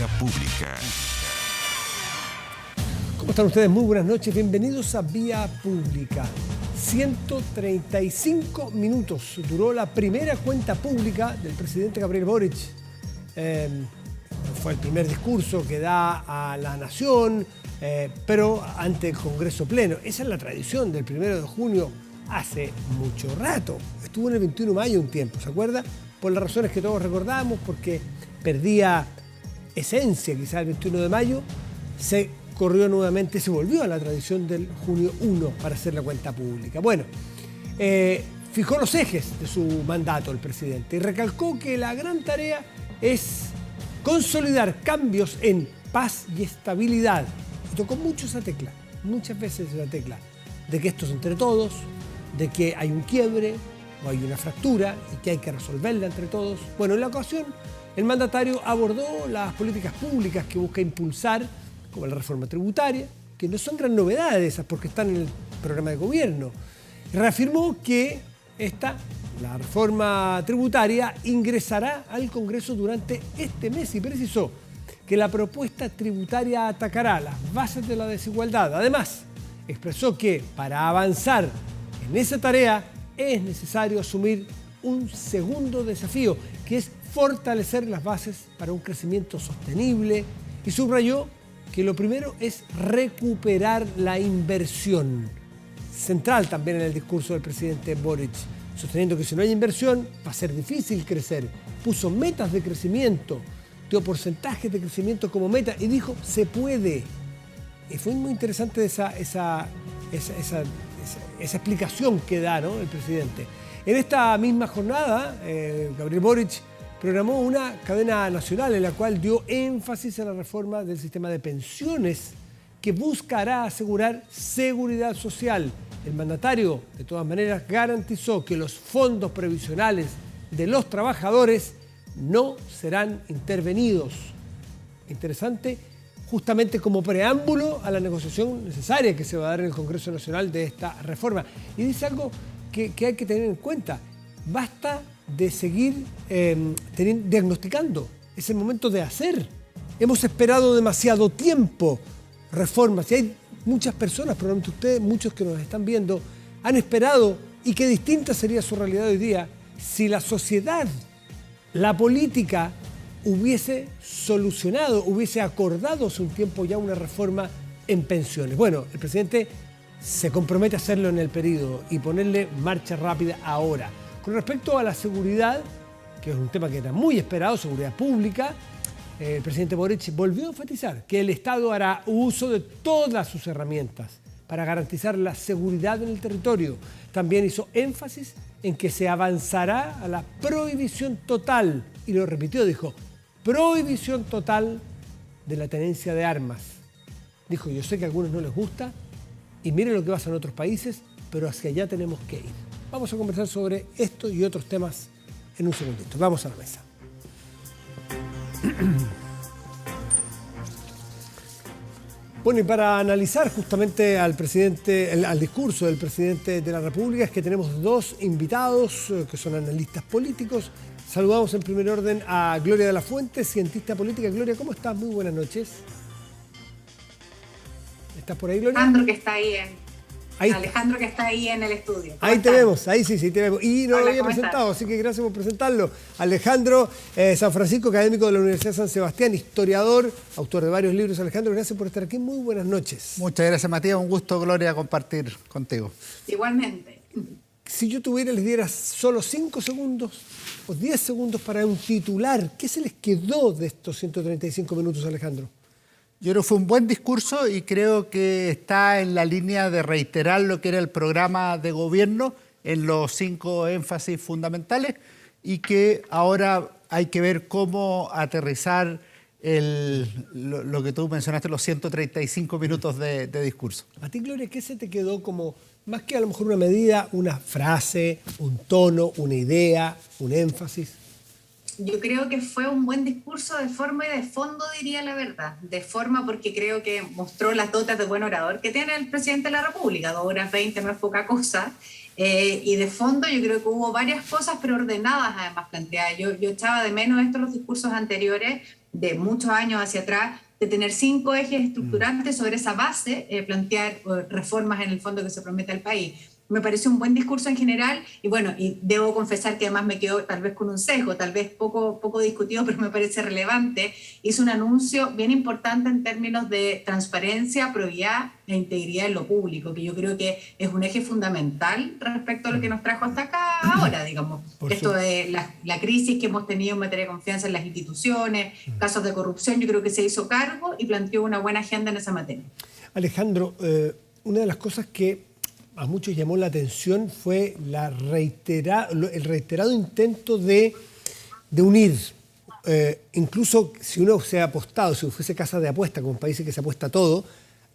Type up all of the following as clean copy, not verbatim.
Vía Pública. ¿Cómo están ustedes? Muy buenas noches. Bienvenidos a Vía Pública. 135 minutos duró la primera cuenta pública del presidente Gabriel Boric. Fue el primer discurso que da a la nación, pero ante el Congreso Pleno. Esa es la tradición del 1 de junio hace mucho rato. Estuvo en el 21 de mayo un tiempo, ¿se acuerda? Por las razones que todos recordamos, porque perdía esencia quizás el 21 de mayo, se corrió nuevamente, se volvió a la tradición del junio 1 para hacer la cuenta pública. Bueno, fijó los ejes de su mandato el presidente y recalcó que la gran tarea es consolidar cambios en paz y estabilidad. Y tocó mucho esa tecla, muchas veces esa tecla, de que esto es entre todos, de que hay un quiebre o hay una fractura y que hay que resolverla entre todos. Bueno, en la ocasión el mandatario abordó las políticas públicas que busca impulsar, como la reforma tributaria, que no son gran novedades esas porque están en el programa de gobierno. Reafirmó que la reforma tributaria ingresará al Congreso durante este mes y precisó que la propuesta tributaria atacará las bases de la desigualdad. Además, expresó que para avanzar en esa tarea es necesario asumir un segundo desafío, que es fortalecer las bases para un crecimiento sostenible, y subrayó que lo primero es recuperar la inversión. Central también en el discurso del presidente Boric, sosteniendo que si no hay inversión va a ser difícil crecer. Puso metas de crecimiento, dio porcentajes de crecimiento como meta y dijo, se puede. Y fue muy interesante esa explicación que da, ¿no?, el presidente. En esta misma jornada, Gabriel Boric programó una cadena nacional en la cual dio énfasis a la reforma del sistema de pensiones que buscará asegurar seguridad social. El mandatario, de todas maneras, garantizó que los fondos previsionales de los trabajadores no serán intervenidos. Interesante, justamente como preámbulo a la negociación necesaria que se va a dar en el Congreso Nacional de esta reforma. Y dice algo que hay que tener en cuenta. Basta de seguir diagnosticando. Es el momento de hacer. Hemos esperado demasiado tiempo reformas y hay muchas personas, probablemente ustedes, muchos que nos están viendo, han esperado, y qué distinta sería su realidad hoy día si la sociedad, la política, hubiese solucionado, hubiese acordado hace un tiempo ya una reforma en pensiones. Bueno, el presidente se compromete a hacerlo en el periodo y ponerle marcha rápida ahora. Con respecto a la seguridad, que es un tema que era muy esperado, seguridad pública, el presidente Boric volvió a enfatizar que el Estado hará uso de todas sus herramientas para garantizar la seguridad en el territorio. También hizo énfasis en que se avanzará a la prohibición total, y lo repitió, dijo, prohibición total de la tenencia de armas. Dijo, yo sé que a algunos no les gusta, y miren lo que pasa en otros países, pero hacia allá tenemos que ir. Vamos a conversar sobre esto y otros temas en un segundito. Vamos a la mesa. Bueno, y para analizar justamente al discurso del presidente de la República, es que tenemos dos invitados que son analistas políticos. Saludamos en primer orden a Gloria de la Fuente, cientista política. Gloria, ¿cómo estás? Muy buenas noches. ¿Estás por ahí, Gloria? Alejandro que está ahí en el estudio. Ahí te vemos, ahí sí te vemos. Y no lo había presentado, así que gracias por presentarlo. Alejandro San Francisco, académico de la Universidad de San Sebastián, historiador, autor de varios libros. Alejandro, gracias por estar aquí. Muy buenas noches. Muchas gracias, Matías. Un gusto, Gloria, compartir contigo. Igualmente. Si yo les diera solo 5 segundos o 10 segundos para un titular, ¿qué se les quedó de estos 135 minutos, Alejandro? Yo creo que fue un buen discurso y creo que está en la línea de reiterar lo que era el programa de gobierno en los 5 énfasis fundamentales y que ahora hay que ver cómo aterrizar lo que tú mencionaste, los 135 minutos de discurso. A ti, Gloria, ¿qué se te quedó como, más que a lo mejor una medida, una frase, un tono, una idea, un énfasis? Yo creo que fue un buen discurso de forma y de fondo, diría la verdad. De forma porque creo que mostró las dotes de buen orador que tiene el presidente de la República. 2 horas 20 no es poca cosa. Y de fondo yo creo que hubo varias cosas, pero ordenadas además planteadas. Yo echaba de menos esto en los discursos anteriores, de muchos años hacia atrás, de tener 5 ejes estructurantes, sobre esa base plantear reformas en el fondo que se promete al país. Me pareció un buen discurso en general y bueno, y debo confesar que además me quedo tal vez con un sesgo, tal vez poco discutido, pero me parece relevante. Hizo un anuncio bien importante en términos de transparencia, probidad e integridad en lo público, que yo creo que es un eje fundamental respecto a lo que nos trajo hasta acá ahora, digamos. Esto de la crisis que hemos tenido en materia de confianza en las instituciones, casos de corrupción, yo creo que se hizo cargo y planteó una buena agenda en esa materia. Alejandro, una de las cosas que a muchos llamó la atención fue el reiterado intento de unir. Incluso si uno se ha apostado, si fuese casa de apuesta, como país que se apuesta todo,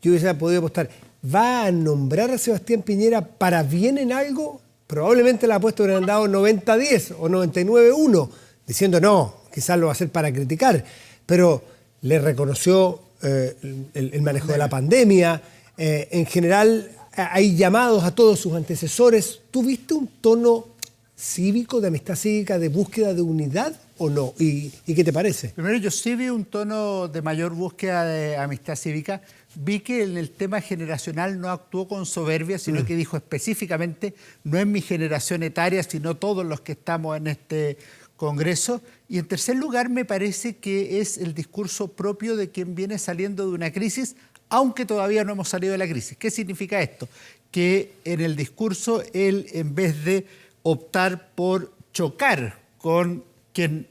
yo hubiese podido apostar. ¿Va a nombrar a Sebastián Piñera para bien en algo? Probablemente la apuesta hubieran dado 90-10 o 99-1, diciendo no, quizás lo va a hacer para criticar, pero le reconoció el manejo de la pandemia. En general, hay llamados a todos sus antecesores. ¿Tuviste un tono cívico, de amistad cívica, de búsqueda de unidad o no? ¿Y qué te parece? Primero, yo sí vi un tono de mayor búsqueda de amistad cívica. Vi que en el tema generacional no actuó con soberbia, sino que dijo específicamente, no es mi generación etaria, sino todos los que estamos en este Congreso. Y en tercer lugar, me parece que es el discurso propio de quien viene saliendo de una crisis, aunque todavía no hemos salido de la crisis. ¿Qué significa esto? Que en el discurso él, en vez de optar por chocar con quien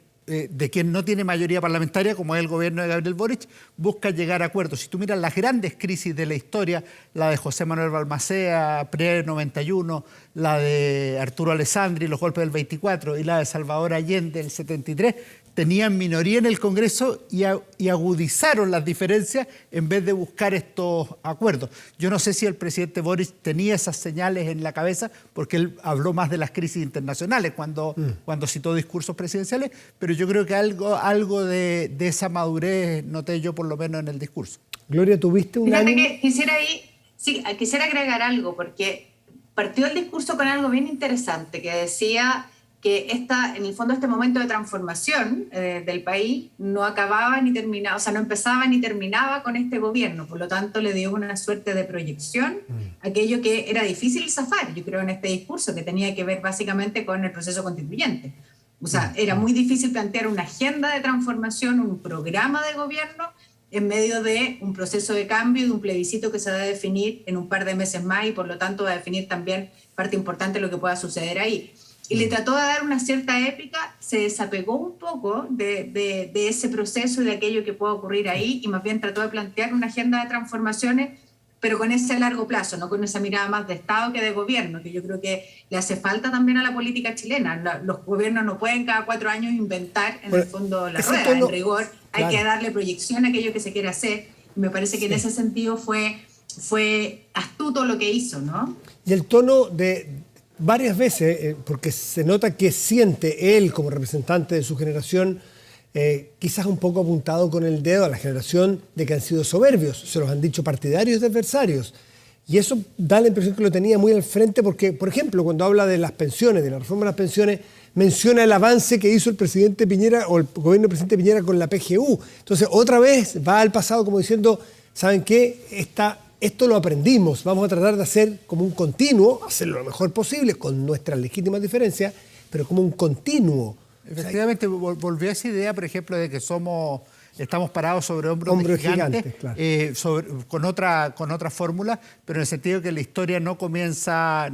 no tiene mayoría parlamentaria, como es el gobierno de Gabriel Boric, busca llegar a acuerdos. Si tú miras las grandes crisis de la historia, la de José Manuel Balmaceda, pre-91, la de Arturo Alessandri, los golpes del 24, y la de Salvador Allende, el 73, tenían minoría en el Congreso y agudizaron las diferencias en vez de buscar estos acuerdos. Yo no sé si el presidente Boric tenía esas señales en la cabeza, porque él habló más de las crisis internacionales cuando citó discursos presidenciales, pero yo creo que algo de esa madurez noté yo por lo menos en el discurso. Gloria, ¿tuviste un ánimo? Que quisiera agregar algo, porque partió el discurso con algo bien interesante, que decía que en el fondo este momento de transformación del país no acababa ni terminaba, o sea, no empezaba ni terminaba con este gobierno, por lo tanto le dio una suerte de proyección, aquello que era difícil zafar, yo creo, en este discurso, que tenía que ver básicamente con el proceso constituyente. O sea, era muy difícil plantear una agenda de transformación, un programa de gobierno en medio de un proceso de cambio y de un plebiscito que se va a definir en un par de meses más y por lo tanto va a definir también parte importante de lo que pueda suceder ahí. Y le trató de dar una cierta épica, se desapegó un poco de ese proceso y de aquello que pueda ocurrir ahí y más bien trató de plantear una agenda de transformaciones, pero con ese largo plazo, no con esa mirada más de Estado que de gobierno, que yo creo que le hace falta también a la política chilena. Los gobiernos no pueden cada 4 años inventar en el fondo la rueda, en rigor hay que darle proyección a aquello que se quiere hacer. Y me parece que en ese sentido fue astuto lo que hizo, ¿no? Y el tono de varias veces, porque se nota que siente él como representante de su generación, quizás un poco apuntado con el dedo a la generación de que han sido soberbios, se los han dicho partidarios de adversarios. Y eso da la impresión que lo tenía muy al frente porque, por ejemplo, cuando habla de las pensiones, de la reforma de las pensiones, menciona el avance que hizo el presidente Piñera o el gobierno del presidente Piñera con la PGU. Entonces, otra vez va al pasado como diciendo, ¿saben qué? Esto lo aprendimos, vamos a tratar de hacer como un continuo, hacerlo lo mejor posible, con nuestras legítimas diferencias, pero como un continuo. Efectivamente, volvió a esa idea, por ejemplo, de que estamos parados sobre hombros de gigantes, claro. Con otra fórmula, pero en el sentido que la historia no comienza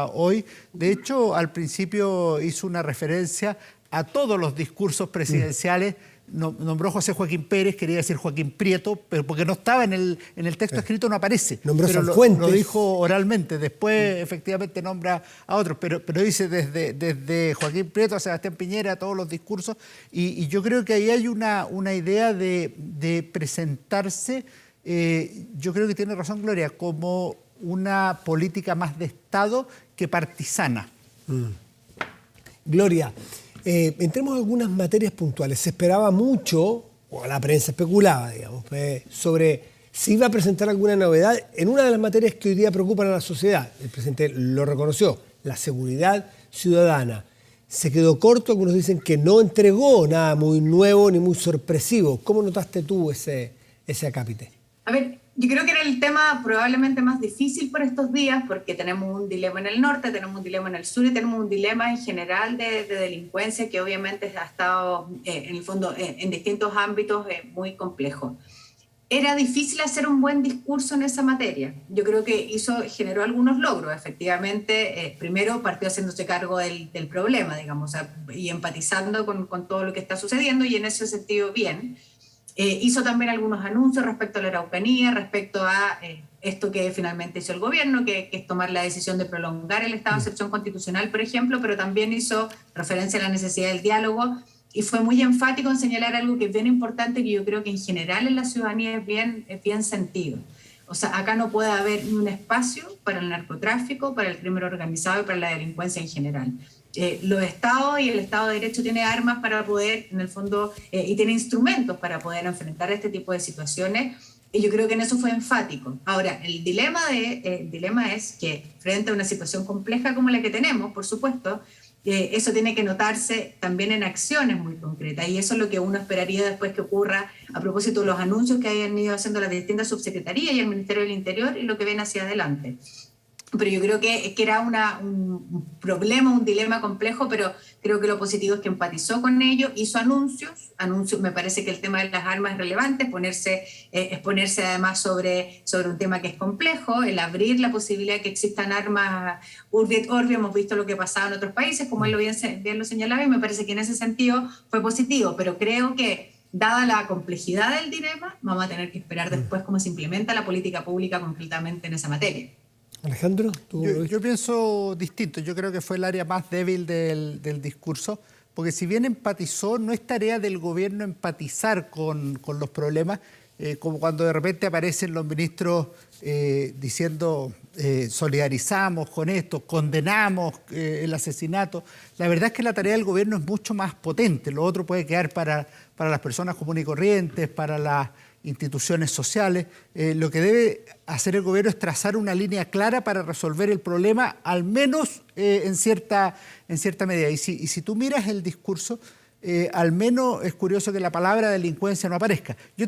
hoy. De hecho, al principio hizo una referencia a todos los discursos presidenciales. Nombró José Joaquín Pérez, quería decir Joaquín Prieto, pero porque no estaba en el texto escrito, no aparece. Nombró pero Sanfuentes. Lo dijo oralmente, después efectivamente nombra a otros, pero dice desde Joaquín Prieto a Sebastián Piñera, todos los discursos, y yo creo que ahí hay una idea de presentarse, yo creo que tiene razón Gloria, como una política más de Estado que partisana. Gloria, entremos a algunas materias puntuales. Se esperaba mucho, o la prensa especulaba, digamos, sobre si iba a presentar alguna novedad en una de las materias que hoy día preocupan a la sociedad. El presidente lo reconoció, la seguridad ciudadana. se quedó corto, algunos dicen que no entregó nada muy nuevo ni muy sorpresivo. ¿Cómo notaste tú ese acápite? A ver, yo creo que era el tema probablemente más difícil por estos días, porque tenemos un dilema en el norte, tenemos un dilema en el sur y tenemos un dilema en general de delincuencia que obviamente ha estado, en el fondo, en distintos ámbitos muy complejo. Era difícil hacer un buen discurso en esa materia. Yo creo que generó algunos logros. Efectivamente, primero partió haciéndose cargo del problema, digamos, y empatizando con todo lo que está sucediendo, y en ese sentido bien. Hizo también algunos anuncios respecto a la Araucanía, respecto a esto que finalmente hizo el gobierno, que es tomar la decisión de prolongar el estado de excepción constitucional, por ejemplo, pero también hizo referencia a la necesidad del diálogo, y fue muy enfático en señalar algo que es bien importante, que yo creo que en general en la ciudadanía es bien sentido. O sea, acá no puede haber ni un espacio para el narcotráfico, para el crimen organizado y para la delincuencia en general. Los estados y el Estado de Derecho tiene armas para poder, en el fondo, y tiene instrumentos para poder enfrentar este tipo de situaciones, y yo creo que en eso fue enfático. Ahora, el dilema es que frente a una situación compleja como la que tenemos, por supuesto, eso tiene que notarse también en acciones muy concretas, y eso es lo que uno esperaría después que ocurra a propósito de los anuncios que hayan ido haciendo las distintas subsecretarías y el Ministerio del Interior y lo que ven hacia adelante. Pero yo creo que era un problema, un dilema complejo, pero creo que lo positivo es que empatizó con ello, hizo anuncios. Me parece que el tema de las armas es relevante, exponerse además sobre un tema que es complejo, el abrir la posibilidad de que existan armas urbi et orbi. Hemos visto lo que pasaba en otros países, como él bien lo señalaba, y me parece que en ese sentido fue positivo, pero creo que dada la complejidad del dilema, vamos a tener que esperar después cómo se implementa la política pública concretamente en esa materia. Alejandro, yo pienso distinto. Yo creo que fue el área más débil del discurso, porque si bien empatizó, no es tarea del gobierno empatizar con los problemas, como cuando de repente aparecen los ministros diciendo solidarizamos con esto, condenamos el asesinato. La verdad es que la tarea del gobierno es mucho más potente. Lo otro puede quedar para las personas comunes y corrientes, para las instituciones sociales. Lo que debe hacer el gobierno es trazar una línea clara para resolver el problema, al menos en cierta medida. Y si tú miras el discurso, al menos es curioso que la palabra delincuencia no aparezca. Yo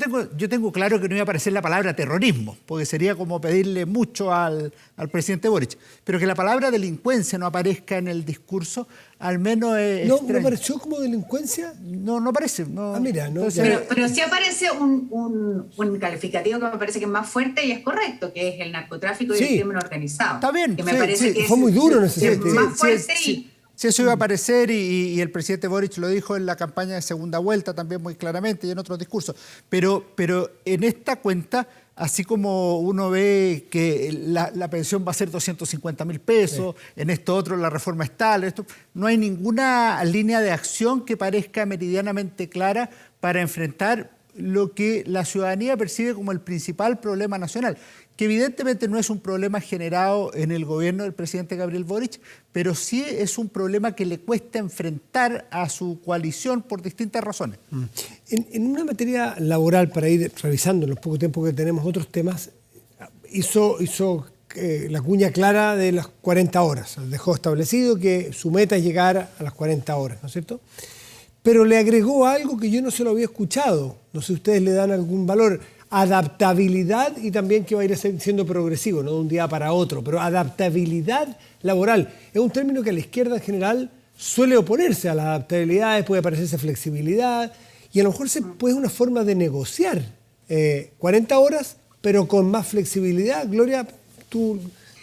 tengo claro que no iba a aparecer la palabra terrorismo, porque sería como pedirle mucho al presidente Boric, pero que la palabra delincuencia no aparezca en el discurso, al menos es ¿No extraño. apareció como delincuencia? No aparece. No. Ah, mira, no. Pero sí aparece un calificativo que me parece que es más fuerte y es correcto, que es el narcotráfico y el crimen organizado. Está bien. Que me parece que fue muy duro en ese sentido. más fuerte Sí, eso iba a aparecer y el presidente Boric lo dijo en la campaña de segunda vuelta también muy claramente y en otros discursos. Pero en esta cuenta, así como uno ve que la pensión va a ser 250.000 pesos, en esto otro la reforma es tal, no hay ninguna línea de acción que parezca meridianamente clara para enfrentar lo que la ciudadanía percibe como el principal problema nacional, que evidentemente no es un problema generado en el gobierno del presidente Gabriel Boric, pero sí es un problema que le cuesta enfrentar a su coalición por distintas razones. En una materia laboral, para ir revisando en los pocos tiempos que tenemos otros temas, hizo la cuña clara de las 40 horas. Dejó establecido que su meta es llegar a las 40 horas, ¿no es cierto? Pero le agregó algo que yo no se lo había escuchado. No sé si ustedes le dan algún valor. Adaptabilidad, y también que va a ir siendo progresivo, no de un día para otro, pero adaptabilidad laboral. Es un término que a la izquierda en general suele oponerse a las adaptabilidades, puede parecerse flexibilidad, y a lo mejor puede una forma de negociar 40 horas, pero con más flexibilidad. Gloria, ¿tú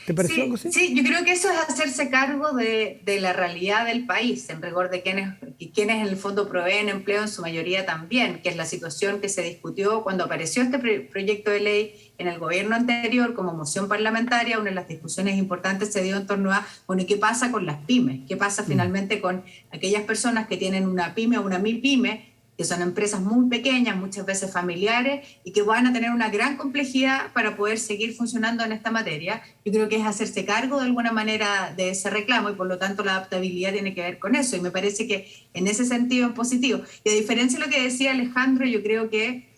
te pareció algo así? Sí, yo creo que eso es hacerse cargo de la realidad del país, en rigor de quienes en el fondo proveen empleo en su mayoría también, que es la situación que se discutió cuando apareció este proyecto de ley en el gobierno anterior como moción parlamentaria. Una de las discusiones importantes se dio en torno a, bueno, ¿y qué pasa con las pymes? ¿Qué pasa finalmente con aquellas personas que tienen una pyme o una MIPYME, que son empresas muy pequeñas, muchas veces familiares, y que van a tener una gran complejidad para poder seguir funcionando en esta materia? Yo creo que es hacerse cargo de alguna manera de ese reclamo, y por lo tanto la adaptabilidad tiene que ver con eso, y me parece que en ese sentido es positivo. Y a diferencia de lo que decía Alejandro, yo creo que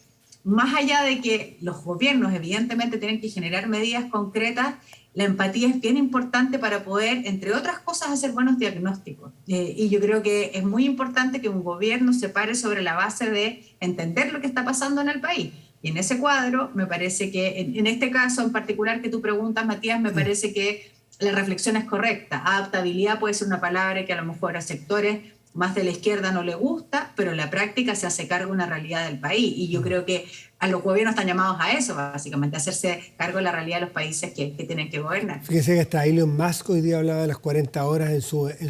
más allá de que los gobiernos evidentemente tienen que generar medidas concretas, la empatía es bien importante para poder, entre otras cosas, hacer buenos diagnósticos. Y yo creo que es muy importante que un gobierno se pare sobre la base de entender lo que está pasando en el país. Y en ese cuadro, me parece que, en este caso en particular que tú preguntas, Matías, me parece que la reflexión es correcta. Adaptabilidad puede ser una palabra que a lo mejor a sectores más de la izquierda no le gusta, pero en la práctica se hace cargo de una realidad del país. Y yo creo que a los gobiernos están llamados a eso, básicamente, a hacerse cargo de la realidad de los países que tienen que gobernar. Fíjense que hasta Elon Musk hoy día hablaba de las 40 horas en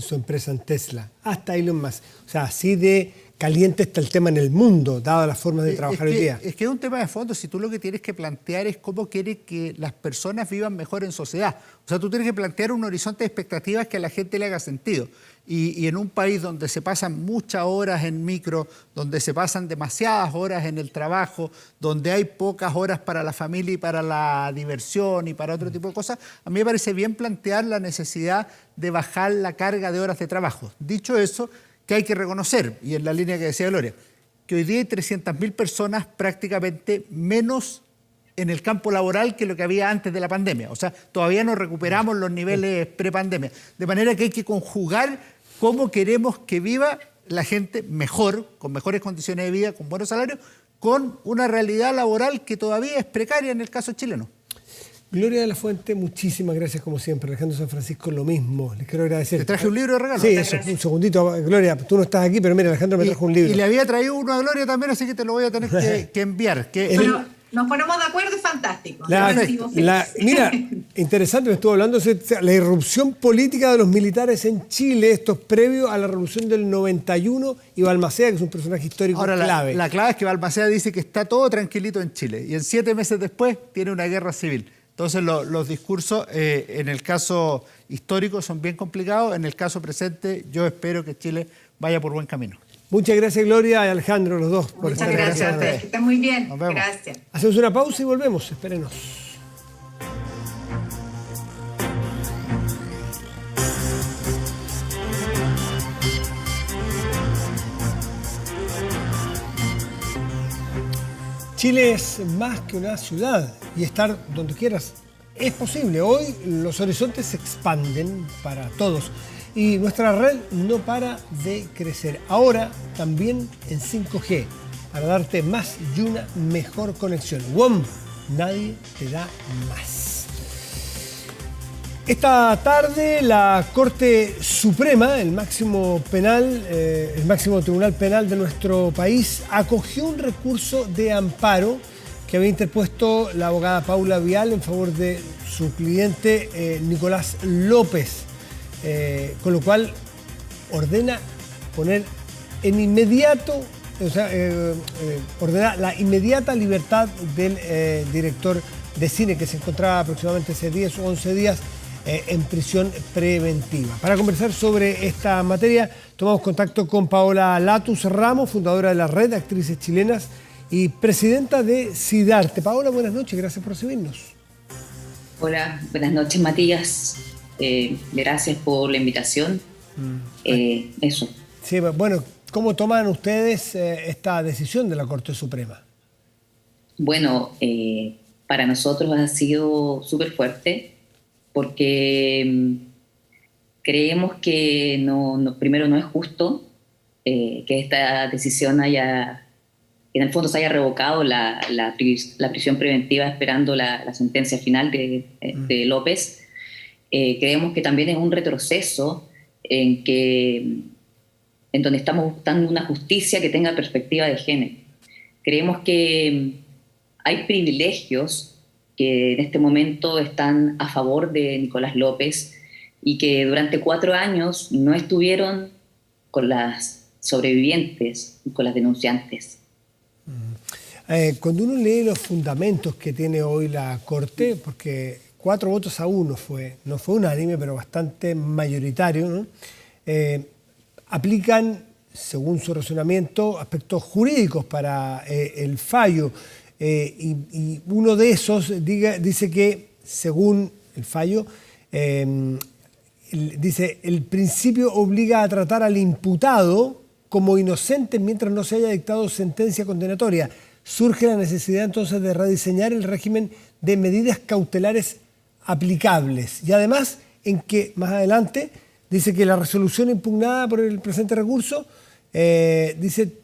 su empresa en Tesla. Hasta Elon Musk. O sea, así de caliente está el tema en el mundo, dado las formas de trabajar hoy día. Es que es un tema de fondo. Si tú lo que tienes que plantear es cómo quieres que las personas vivan mejor en sociedad. O sea, tú tienes que plantear un horizonte de expectativas que a la gente le haga sentido. Y en un país donde se pasan muchas horas en micro, donde se pasan demasiadas horas en el trabajo, donde hay pocas horas para la familia y para la diversión y para otro tipo de cosas, a mí me parece bien plantear la necesidad de bajar la carga de horas de trabajo. Dicho eso, que hay que reconocer, y en la línea que decía Gloria, que hoy día hay 300.000 personas prácticamente menos en el campo laboral que lo que había antes de la pandemia. O sea, todavía no recuperamos los niveles prepandemia. De manera que hay que conjugar cómo queremos que viva la gente mejor, con mejores condiciones de vida, con buenos salarios, con una realidad laboral que todavía es precaria en el caso chileno. Gloria de la Fuente, muchísimas gracias como siempre. Alejandro San Francisco, lo mismo. Les quiero agradecer. ¿Te traje un libro de regalo? Sí, eso, un segundito. Gloria, tú no estás aquí, pero mira, Alejandro me trajo un libro. Y le había traído uno a Gloria también, así que te lo voy a tener que enviar. Pero nos ponemos de acuerdo, es fantástico. Mira, interesante, me estuvo hablando de la irrupción política de los militares en Chile. Esto es previo a la revolución del 91 y Balmaceda, que es un personaje histórico clave. La clave es que Balmaceda dice que está todo tranquilito en Chile y en 7 meses después tiene una guerra civil. Entonces los discursos en el caso histórico son bien complicados, en el caso presente yo espero que Chile vaya por buen camino. Muchas gracias Gloria y Alejandro, los dos. Muchas gracias a ustedes, que estén muy bien. Gracias. Hacemos una pausa y volvemos, espérenos. Chile es más que una ciudad y estar donde quieras es posible. Hoy los horizontes se expanden para todos y nuestra red no para de crecer. Ahora también en 5G para darte más y una mejor conexión. WOM, nadie te da más. Esta tarde la Corte Suprema, el máximo tribunal penal de nuestro país, acogió un recurso de amparo que había interpuesto la abogada Paula Vial en favor de su cliente Nicolás López, con lo cual ordena poner en inmediato, ordena la inmediata libertad del director de cine que se encontraba aproximadamente hace 10 o 11 días en prisión preventiva. Para conversar sobre esta materia, tomamos contacto con Paola Latus Ramos, fundadora de la Red de Actrices Chilenas y presidenta de Sidarte. Paola, buenas noches, gracias por recibirnos. Hola, buenas noches, Matías. Gracias por la invitación. Eso. Sí, bueno, ¿cómo toman ustedes esta decisión de la Corte Suprema? Bueno, para nosotros ha sido súper fuerte porque creemos que primero no es justo que esta decisión en el fondo se haya revocado la prisión preventiva esperando la sentencia final de López. Creemos que también es un retroceso en donde estamos buscando una justicia que tenga perspectiva de género. Creemos que hay privilegios que en este momento están a favor de Nicolás López y que durante 4 años no estuvieron con las sobrevivientes y con las denunciantes. Cuando uno lee los fundamentos que tiene hoy la Corte, porque 4 votos a 1 no fue unánime, pero bastante mayoritario, ¿no? Aplican, según su razonamiento, aspectos jurídicos para el fallo. Y uno de esos dice que, según el fallo, dice, el principio obliga a tratar al imputado como inocente mientras no se haya dictado sentencia condenatoria. Surge la necesidad entonces de rediseñar el régimen de medidas cautelares aplicables. Y además, en que más adelante dice que la resolución impugnada por el presente recurso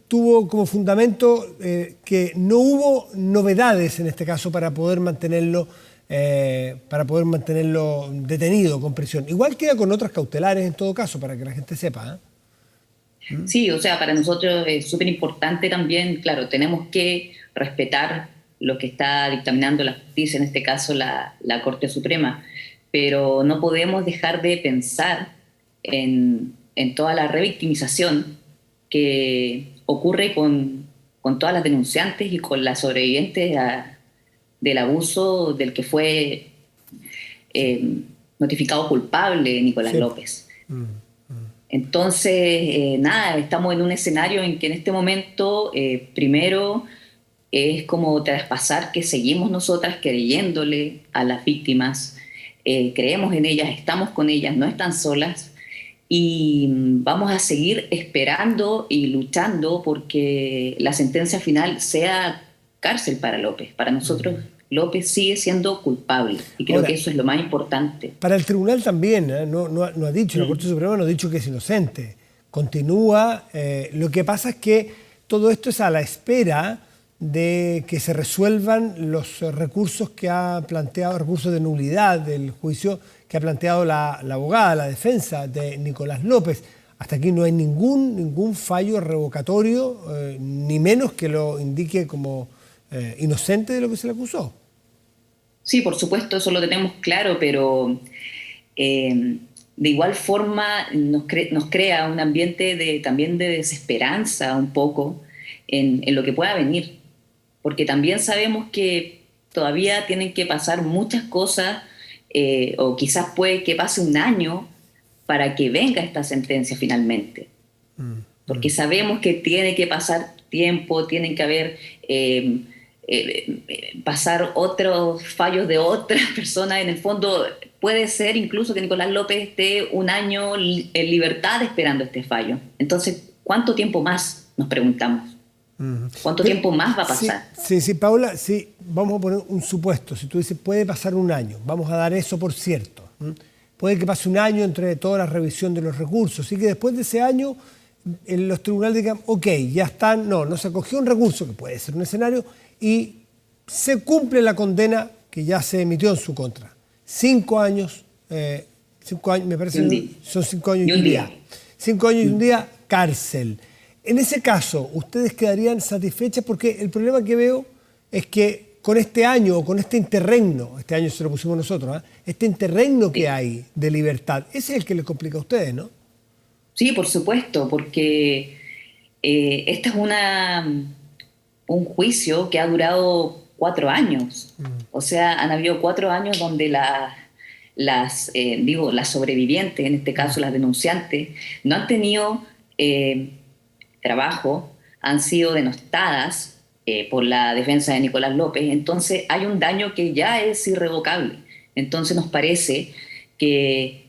tuvo como fundamento que no hubo novedades en este caso para poder mantenerlo detenido con prisión. Igual queda con otras cautelares en todo caso, para que la gente sepa. Sí, o sea, para nosotros es súper importante también, claro, tenemos que respetar lo que está dictaminando la justicia, en este caso la Corte Suprema, pero no podemos dejar de pensar en toda la revictimización que ocurre con todas las denunciantes y con las sobrevivientes del abuso del que fue notificado culpable Nicolás Sí. López. Entonces, nada, estamos en un escenario en que en este momento, primero, es como traspasar que seguimos nosotras creyéndole a las víctimas, creemos en ellas, estamos con ellas, no están solas, y vamos a seguir esperando y luchando porque la sentencia final sea cárcel para López. Para nosotros, López sigue siendo culpable, y creo Ahora, que eso es lo más importante. para el tribunal también, no ha dicho, la Corte Suprema no ha dicho que es inocente. Continúa. Lo que pasa es que todo esto es a la espera de que se resuelvan los recursos que ha planteado, recursos de nulidad del juicio que ha planteado la abogada, la defensa de Nicolás López. Hasta aquí no hay ningún fallo revocatorio, ni menos que lo indique como inocente de lo que se le acusó. Sí, por supuesto, eso lo tenemos claro, pero de igual forma nos crea un ambiente también de desesperanza un poco en lo que pueda venir, porque también sabemos que todavía tienen que pasar muchas cosas, o quizás puede que pase un año para que venga esta sentencia finalmente, porque sabemos que tiene que pasar tiempo, tienen que haber... pasar otros fallos de otras personas. En el fondo puede ser incluso que Nicolás López esté un año en libertad esperando este fallo. Entonces, ¿cuánto tiempo más? Nos preguntamos. ¿Cuánto tiempo más va a pasar? Sí, Paula, sí, vamos a poner un supuesto. Si tú dices, puede pasar un año, vamos a dar eso por cierto. Puede que pase un año entre toda la revisión de los recursos, y que después de ese año los tribunales digan, ok, ya están, no se acogió un recurso, que puede ser un escenario, y se cumple la condena que ya se emitió en su contra. 5 años, me parece que son 5 años y un día. 5 años y un día, cárcel. En ese caso, ¿ustedes quedarían satisfechas? Porque el problema que veo es que con este año, o con este interregno, este año se lo pusimos nosotros, este interregno que hay de libertad, ese es el que les complica a ustedes, ¿no? Sí, por supuesto, porque esta es un juicio que ha durado 4 años. O sea, han habido 4 años donde las sobrevivientes, en este caso las denunciantes, no han tenido trabajo, han sido denostadas por la defensa de Nicolás López. Entonces hay un daño que ya es irrevocable. Entonces nos parece que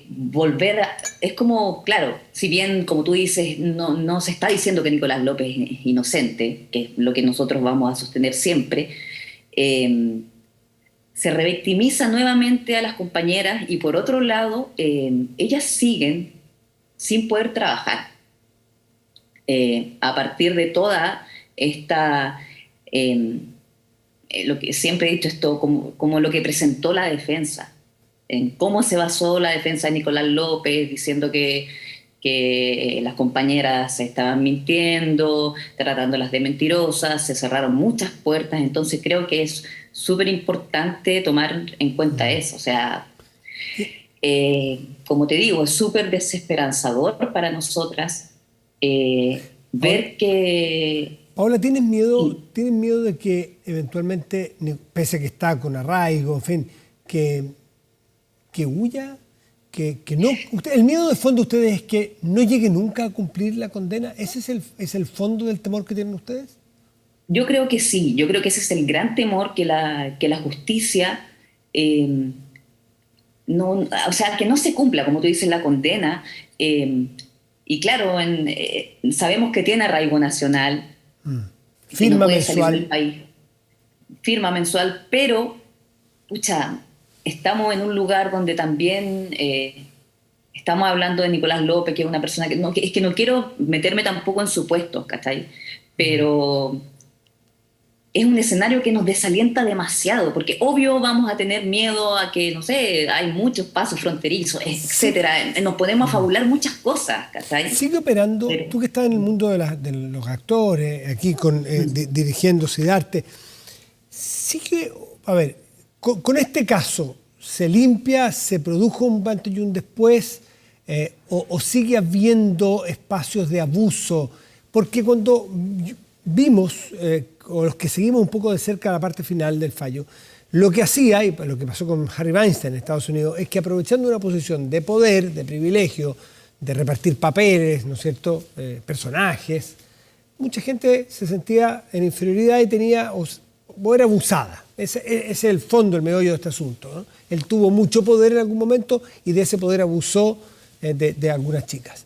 volver es como, claro, si bien, como tú dices, no se está diciendo que Nicolás López es inocente, que es lo que nosotros vamos a sostener siempre, se revictimiza nuevamente a las compañeras, y por otro lado, ellas siguen sin poder trabajar. A partir de toda esta... lo que siempre he dicho, esto como lo que presentó la defensa, en cómo se basó la defensa de Nicolás López, diciendo que las compañeras se estaban mintiendo, tratándolas de mentirosas, se cerraron muchas puertas. Entonces creo que es súper importante tomar en cuenta eso. O sea, como te digo, es súper desesperanzador para nosotras ver que... Paula, ¿tienes miedo de que eventualmente, pese a que está con arraigo, en fin, que huya? Que no, el miedo de fondo de ustedes es que no llegue nunca a cumplir la condena. ¿Ese es el fondo del temor que tienen ustedes? Yo creo que sí, yo creo que ese es el gran temor, que la justicia, o sea, que no se cumpla, como tú dices, la condena. Y claro, sabemos que tiene arraigo nacional, Firma no puede salir mensual. del país. Firma mensual, pero, pucha, estamos en un lugar donde también estamos hablando de Nicolás López, que es una persona es que no quiero meterme tampoco en supuestos, ¿cachai? Pero es un escenario que nos desalienta demasiado, porque obvio vamos a tener miedo a que, no sé, hay muchos pasos fronterizos, etcétera. Nos podemos a fabular muchas cosas, ¿cachai? Sigue operando, Pero, tú que estás en el mundo de los actores, aquí dirigiendo Sidarte, sigue, a ver, con este caso, ¿se limpia, se produjo un antes y un después, o sigue habiendo espacios de abuso? Porque cuando vimos, o los que seguimos un poco de cerca la parte final del fallo, lo que hacía, y lo que pasó con Harvey Weinstein en Estados Unidos, es que aprovechando una posición de poder, de privilegio, de repartir papeles, ¿no es cierto?, personajes, mucha gente se sentía en inferioridad y tenía, o era abusada. Ese es el fondo, el meollo de este asunto, ¿no? Él tuvo mucho poder en algún momento y de ese poder abusó de algunas chicas.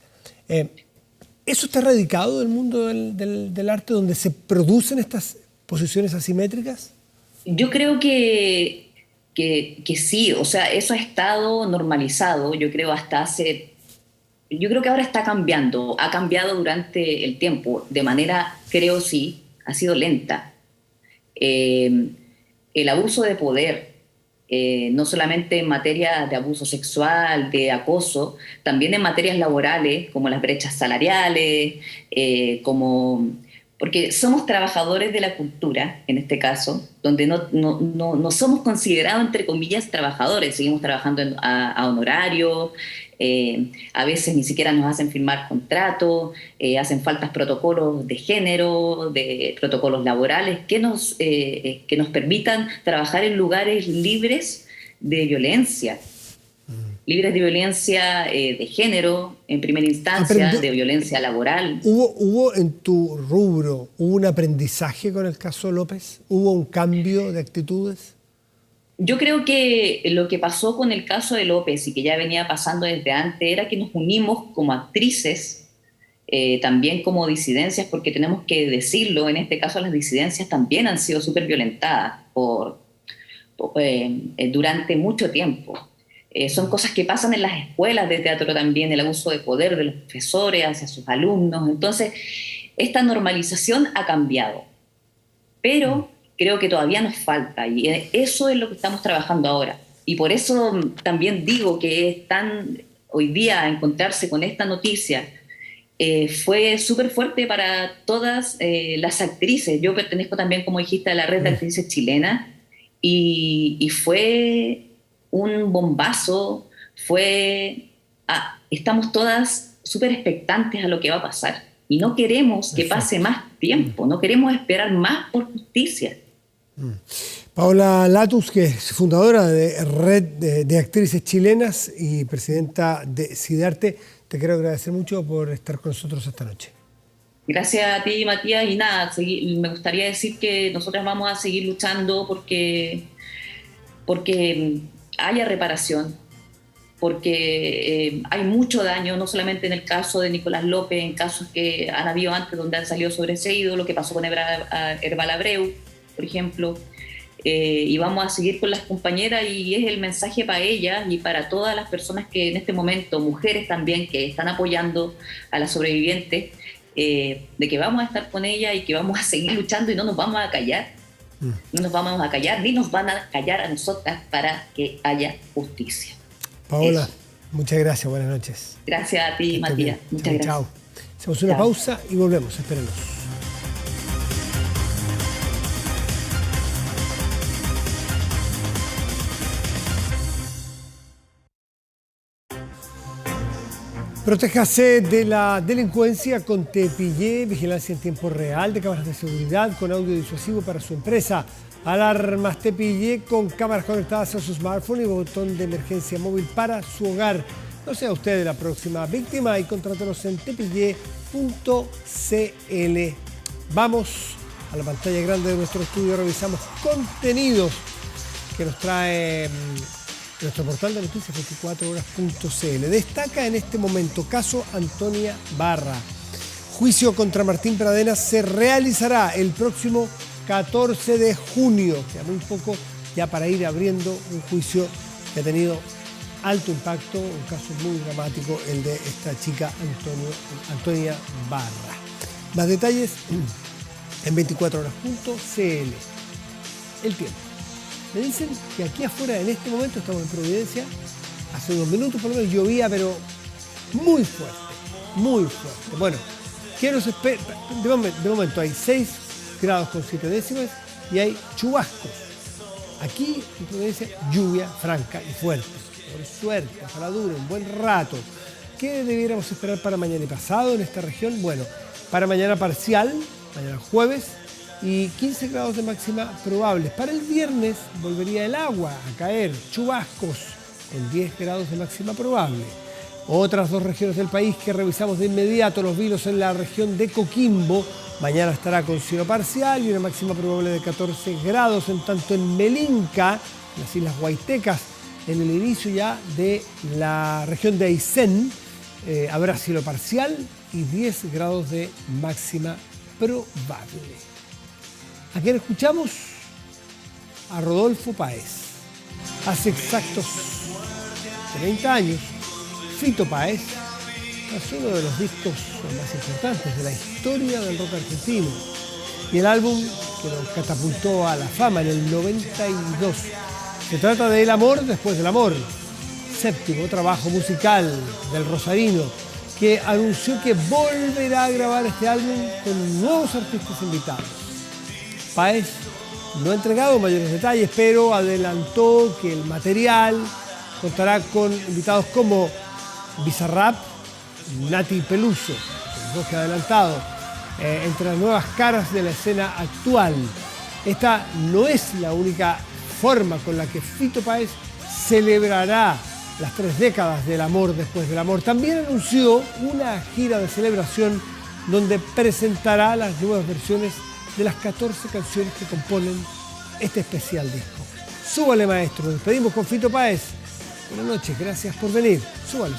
¿Eso está radicado del mundo del arte, donde se producen estas posiciones asimétricas? yo creo que sí, o sea, eso ha estado normalizado, yo creo yo creo que ahora está cambiando, ha cambiado durante el tiempo, de manera, creo sí, ha sido lenta. El abuso de poder, no solamente en materia de abuso sexual, de acoso, también en materias laborales, como las brechas salariales, porque somos trabajadores de la cultura, en este caso, donde no somos considerados, entre comillas, trabajadores, seguimos trabajando a honorario, a veces ni siquiera nos hacen firmar contratos, hacen faltas protocolos de género, de protocolos laborales que nos permitan trabajar en lugares libres de violencia. Libres de violencia de género, en primera instancia, de violencia laboral. ¿Hubo en tu rubro, hubo un aprendizaje con el caso López? ¿Hubo un cambio de actitudes? Yo creo que lo que pasó con el caso de López y que ya venía pasando desde antes era que nos unimos como actrices, también como disidencias, porque tenemos que decirlo, en este caso las disidencias también han sido súper violentadas durante mucho tiempo. Son cosas que pasan en las escuelas de teatro también, el abuso de poder de los profesores hacia sus alumnos. Entonces, esta normalización ha cambiado, pero creo que todavía nos falta, y eso es lo que estamos trabajando ahora. Y por eso también digo que es hoy día encontrarse con esta noticia fue súper fuerte para todas las actrices. Yo pertenezco también, como dijiste, a la red de actrices chilenas, y fue un bombazo, estamos todas súper expectantes a lo que va a pasar y no queremos que pase más tiempo, no queremos esperar más por justicia. Paola Latus, que es fundadora de Red de Actrices Chilenas y presidenta de Sidarte, te quiero agradecer mucho por estar con nosotros esta noche. Gracias a ti, Matías, y nada, me gustaría decir que nosotras vamos a seguir luchando porque haya reparación, porque hay mucho daño, no solamente en el caso de Nicolás López, en casos que han habido antes donde han salido sobreseídos, lo que pasó con Herbal Abreu, por ejemplo, y vamos a seguir con las compañeras, y es el mensaje para ellas y para todas las personas que en este momento, mujeres también, que están apoyando a las sobrevivientes, de que vamos a estar con ellas y que vamos a seguir luchando y no nos vamos a callar. No nos vamos a callar, ni nos van a callar a nosotras para que haya justicia. Paola, muchas gracias, buenas noches. Gracias a ti, Matías. Muchas gracias. Chao. Hacemos una pausa y volvemos, espérenos. Protéjase de la delincuencia con Tepillé, vigilancia en tiempo real de cámaras de seguridad con audio disuasivo para su empresa. Alarmas Tepillé con cámaras conectadas a su smartphone y botón de emergencia móvil para su hogar. No sea usted la próxima víctima y contrátenos en tepillé.cl. Vamos a la pantalla grande de nuestro estudio, revisamos contenidos que nos trae nuestro portal de noticias 24horas.cl. Destaca en este momento caso Antonia Barra. Juicio contra Martín Pradenas se realizará el próximo 14 de junio. Queda muy poco ya para ir abriendo un juicio que ha tenido alto impacto, un caso muy dramático, el de esta chica Antonia Barra. Más detalles en 24horas.cl. El tiempo. Me dicen que aquí afuera, en este momento, estamos en Providencia, hace unos minutos por lo menos llovía, pero muy fuerte, muy fuerte. Bueno, ¿qué nos espera? De momento hay 6 grados con 7 décimas y hay chubascos. Aquí en Providencia, lluvia franca y fuerte. Por suerte, ojalá dure un buen rato. ¿Qué debiéramos esperar para mañana y pasado en esta región? Bueno, para mañana parcial, mañana jueves, y 15 grados de máxima probables. Para el viernes volvería el agua a caer, chubascos, con 10 grados de máxima probable. Otras 2 regiones del país que revisamos de inmediato, Los Vilos en la región de Coquimbo. Mañana estará con cielo parcial y una máxima probable de 14 grados, en tanto en Melinca, las Islas Huaytecas, en el inicio ya de la región de Aysén, habrá cielo parcial y 10 grados de máxima probable. ¿A quién escuchamos? A Rodolfo Páez. Hace exactos 30 años, Fito Páez es uno de los discos más importantes de la historia del rock argentino. Y el álbum que lo catapultó a la fama en el 92. Se trata de El amor después del amor, 7º trabajo musical del rosarino, que anunció que volverá a grabar este álbum con nuevos artistas invitados. Páez no ha entregado mayores detalles, pero adelantó que el material contará con invitados como Bizarrap, Nati Peluso, el bosque adelantado, entre las nuevas caras de la escena actual. Esta no es la única forma con la que Fito Páez celebrará las 3 décadas del amor después del amor. También anunció una gira de celebración donde presentará las nuevas versiones de las 14 canciones que componen este especial disco. Súbale, maestro. Nos despedimos con Fito Páez. Buenas noches, gracias por venir. Súbale.